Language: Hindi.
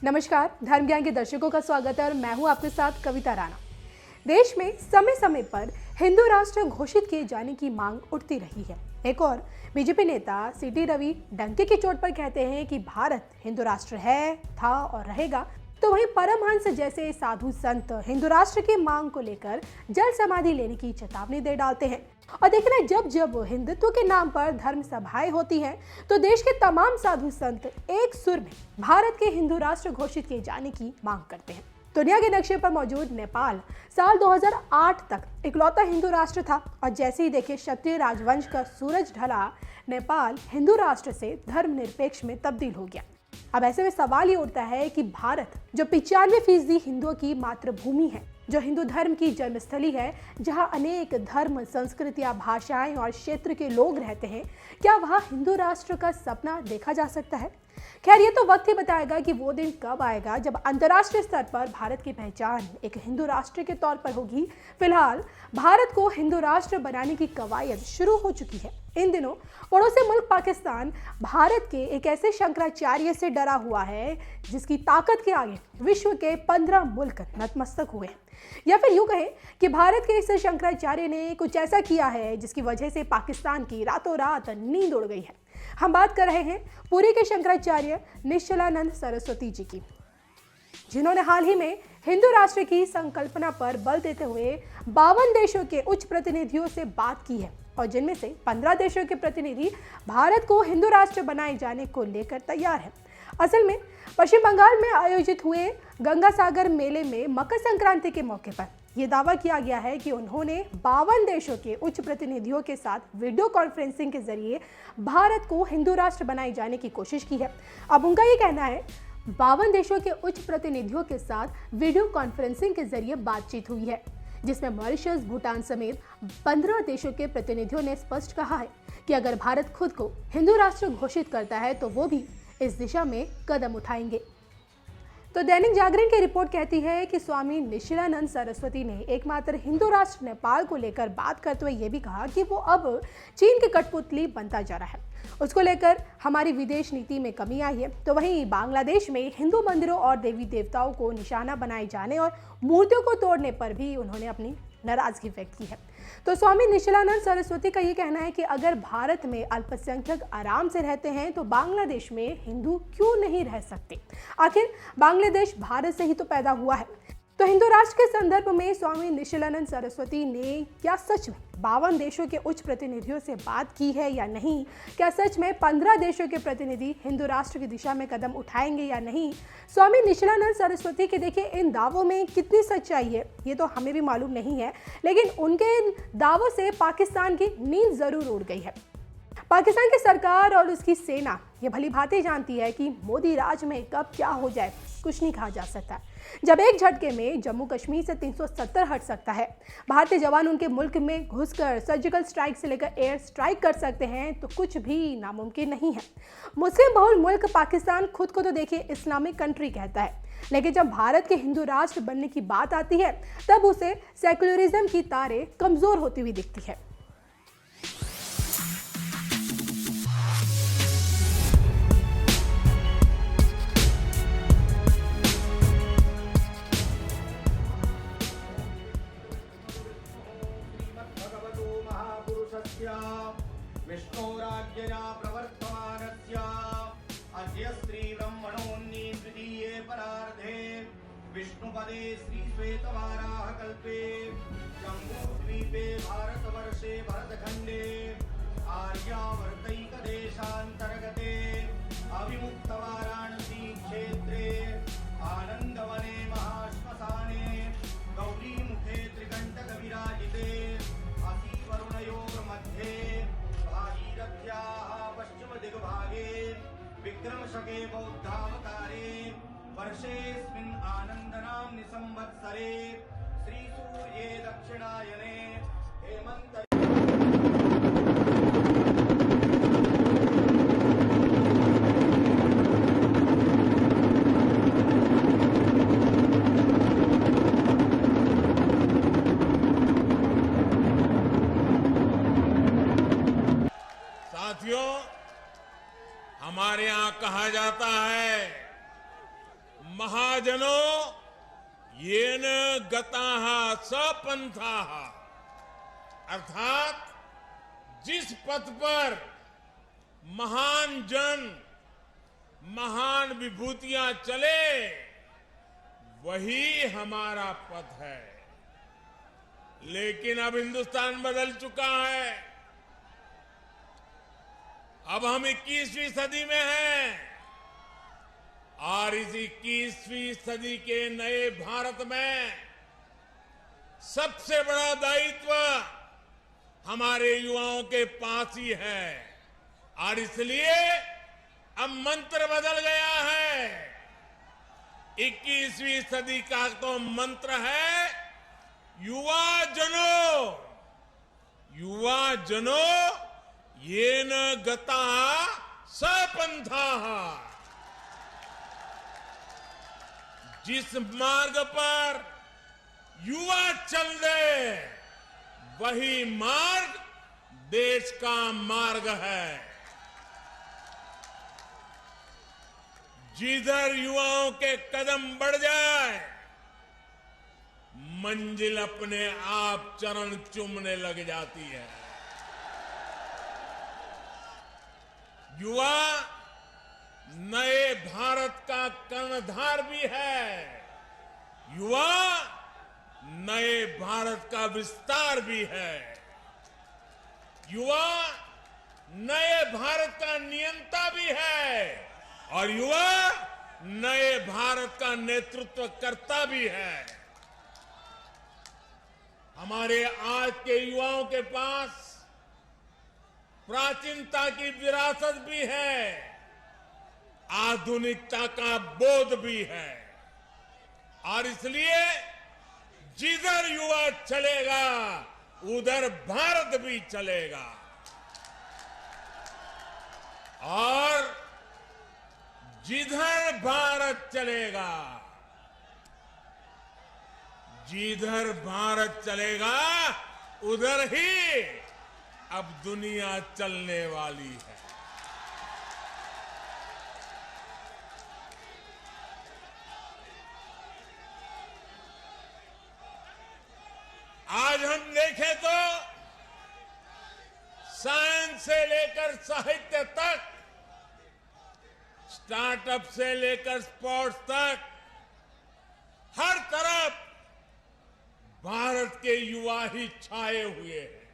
नमस्कार, धर्म ज्ञान के दर्शकों का स्वागत है और मैं हूं आपके साथ कविता राणा। देश में समय समय पर हिंदू राष्ट्र घोषित किए जाने की मांग उठती रही है। एक और बीजेपी नेता सीटी रवि डंके की चोट पर कहते हैं कि भारत हिंदू राष्ट्र है, था और रहेगा, तो वहीं परमहंस जैसे साधु संत हिंदू राष्ट्र की मांग को लेकर जल समाधि लेने की चेतावनी दे डालते हैं। और देखना, जब जब हिंदुत्व के नाम पर धर्म सभाएं होती हैं, तो देश के तमाम साधु संत एक सुर में भारत के हिंदू राष्ट्र घोषित किए जाने की मांग करते हैं। दुनिया के नक्शे पर मौजूद नेपाल साल 2008 तक इकलौता हिंदू राष्ट्र था और जैसे ही देखिए क्षत्रिय राजवंश का सूरज ढला, नेपाल हिंदू राष्ट्र से धर्मनिरपेक्ष में तब्दील हो गया। अब ऐसे में सवाल ये उठता है कि भारत जो 95% हिंदुओं की मातृभूमि है, जो हिंदू धर्म की जन्मस्थली है, जहां अनेक धर्म, संस्कृतियां, भाषाएं और क्षेत्र के लोग रहते हैं, क्या वहां हिंदू राष्ट्र का सपना देखा जा सकता है? खैर, ये तो वक्त ही बताएगा कि वो दिन कब आएगा जब अंतर्राष्ट्रीय स्तर पर भारत की पहचान एक हिंदू राष्ट्र के तौर पर होगी। फिलहाल भारत को हिंदू राष्ट्र बनाने की कवायद शुरू हो चुकी है। इन दिनों पड़ोसी मुल्क पाकिस्तान भारत के एक ऐसे शंकराचार्य से डरा हुआ है जिसकी ताकत के आगे विश्व के 15 मुल्क नतमस्तक हुए हैं। या फिर यूं कहें कि भारत के इस शंकराचार्य ने कुछ ऐसा किया है जिसकी वजह से पाकिस्तान की रातों रात नींद उड़ गई है। हम बात कर रहे हैं पुरी के शंकराचार्य निश्चलानंद सरस्वती जी की, जिन्होंने हाल ही में हिंदू राष्ट्र की संकल्पना पर बल देते हुए 52 देशों के उच्च प्रतिनिधियों से बात की है और जिनमें से 15 देशों के प्रतिनिधि भारत को हिंदू राष्ट्र बनाए जाने को लेकर तैयार हैं। असल में पश्चिम बंगाल में आयोजित हुए गंगा सागर मेले में मकर संक्रांति के मौके पर यह दावा किया गया है कि उन्होंने 52 देशों के उच्च प्रतिनिधियों के साथ वीडियो कॉन्फ्रेंसिंग के जरिए भारत को हिंदू राष्ट्र बनाए जाने की कोशिश की है। अब उनका ये कहना है 52 देशों के उच्च प्रतिनिधियों के साथ वीडियो कॉन्फ्रेंसिंग के जरिए बातचीत हुई है, जिसमें मॉरिशस, भूटान समेत 15 देशों के प्रतिनिधियों ने स्पष्ट कहा है कि अगर भारत खुद को हिंदू राष्ट्र घोषित करता है तो वो भी इस दिशा में कदम उठाएंगे। तो दैनिक जागरण की रिपोर्ट कहती है कि स्वामी निशिलानंद सरस्वती ने एकमात्र हिंदू राष्ट्र नेपाल को लेकर बात करते हुए ये भी कहा कि वो अब चीन की कठपुतली बनता जा रहा है, उसको लेकर हमारी विदेश नीति में कमी आई है। तो वहीं बांग्लादेश में हिंदू मंदिरों और देवी देवताओं को निशाना बनाए जाने और मूर्तियों को तोड़ने पर भी उन्होंने अपनी नाराजगी व्यक्त की है। तो स्वामी निशिलानंद सरस्वती का ये कहना है कि अगर भारत में अल्पसंख्यक आराम से रहते हैं तो बांग्लादेश में हिंदू क्यों नहीं रह सकते? आखिर बांग्लादेश भारत से ही तो पैदा हुआ है। तो हिंदू राष्ट्र के संदर्भ में स्वामी निशिलानंद सरस्वती ने क्या सच में 52 देशों के उच्च प्रतिनिधियों से बात की है या नहीं? क्या सच में 15 देशों के प्रतिनिधि हिंदू राष्ट्र की दिशा में कदम उठाएंगे या नहीं? स्वामी निशिलानंद सरस्वती के देखिए इन दावों में कितनी सच्चाई है ये तो हमें भी मालूम नहीं है, लेकिन उनके इन दावों से पाकिस्तान की नींद जरूर उड़ गई है। पाकिस्तान की सरकार और उसकी सेना ये भली भांति जानती है कि मोदी राज में कब क्या हो जाए कुछ नहीं कहा जा सकता। जब एक झटके में जम्मू कश्मीर से 370 हट सकता है, भारतीय जवान उनके मुल्क में घुसकर सर्जिकल स्ट्राइक से लेकर एयर स्ट्राइक कर सकते हैं, तो कुछ भी नामुमकिन नहीं है। मुस्लिम बहुल मुल्क पाकिस्तान खुद को तो देखिए इस्लामिक कंट्री कहता है, लेकिन जब भारत के हिंदू राष्ट्र बनने की बात आती है तब उसे सेक्युलरिज्म की तारें कमजोर होती हुई दिखती है। विष्णोराज्ञया प्रवर्तमानस्य अद्य श्री ब्रह्मणोन्नी तृतीये परार्धे विष्णुपदे श्री श्वेतवाराह कल्पे जम्बूद्वीपे भारतवर्षे भरतखण्डे आर्यावर्तैक देशान्तर्गते अविमुक्त वाराणसी क्षेत्रे आनन्दवने महाश्मशाने गौरीमुखे त्रिकण्टक विराजिते वरुणयोर्मध्ये भागीरथ्याः पश्चिम दिग्भागे विक्रमशके बौद्धावतारे वर्षेऽस्मिन् आनन्दनाम्नि संवत्सरे श्रीसूर्ये दक्षिणायने हेमन्त हमारे यहां कहा जाता है महाजनों येन गताः सपन्थाः, अर्थात जिस पथ पर महान जन, महान विभूतियां चले, वही हमारा पथ है। लेकिन अब हिंदुस्तान बदल चुका है। अब हम 21वीं सदी में हैं और इस 21वीं सदी के नए भारत में सबसे बड़ा दायित्व हमारे युवाओं के पास ही है। और इसलिए अब मंत्र बदल गया है। 21वीं सदी का तो मंत्र है युवा जनों, युवा जनों येन गताः सपन्थाः। जिस मार्ग पर युवा चल दे, वही मार्ग देश का मार्ग है। जिधर युवाओं के कदम बढ़ जाए, मंजिल अपने आप चरण चूमने लग जाती है। युवा नए भारत का कर्णधार भी है। युवा नए भारत का विस्तार भी है। युवा नए भारत का नियंता भी है और युवा नए भारत का नेतृत्व करता भी है। हमारे आज के युवाओं के पास प्राचीनता की विरासत भी है, आधुनिकता का बोध भी है। और इसलिए जिधर युवा चलेगा, उधर भारत भी चलेगा। और जिधर भारत चलेगा, जिधर भारत चलेगा, उधर ही अब दुनिया चलने वाली है। आज हम देखें तो साइंस से लेकर साहित्य तक, स्टार्टअप से लेकर स्पोर्ट्स तक, हर तरफ भारत के युवा ही छाए हुए हैं।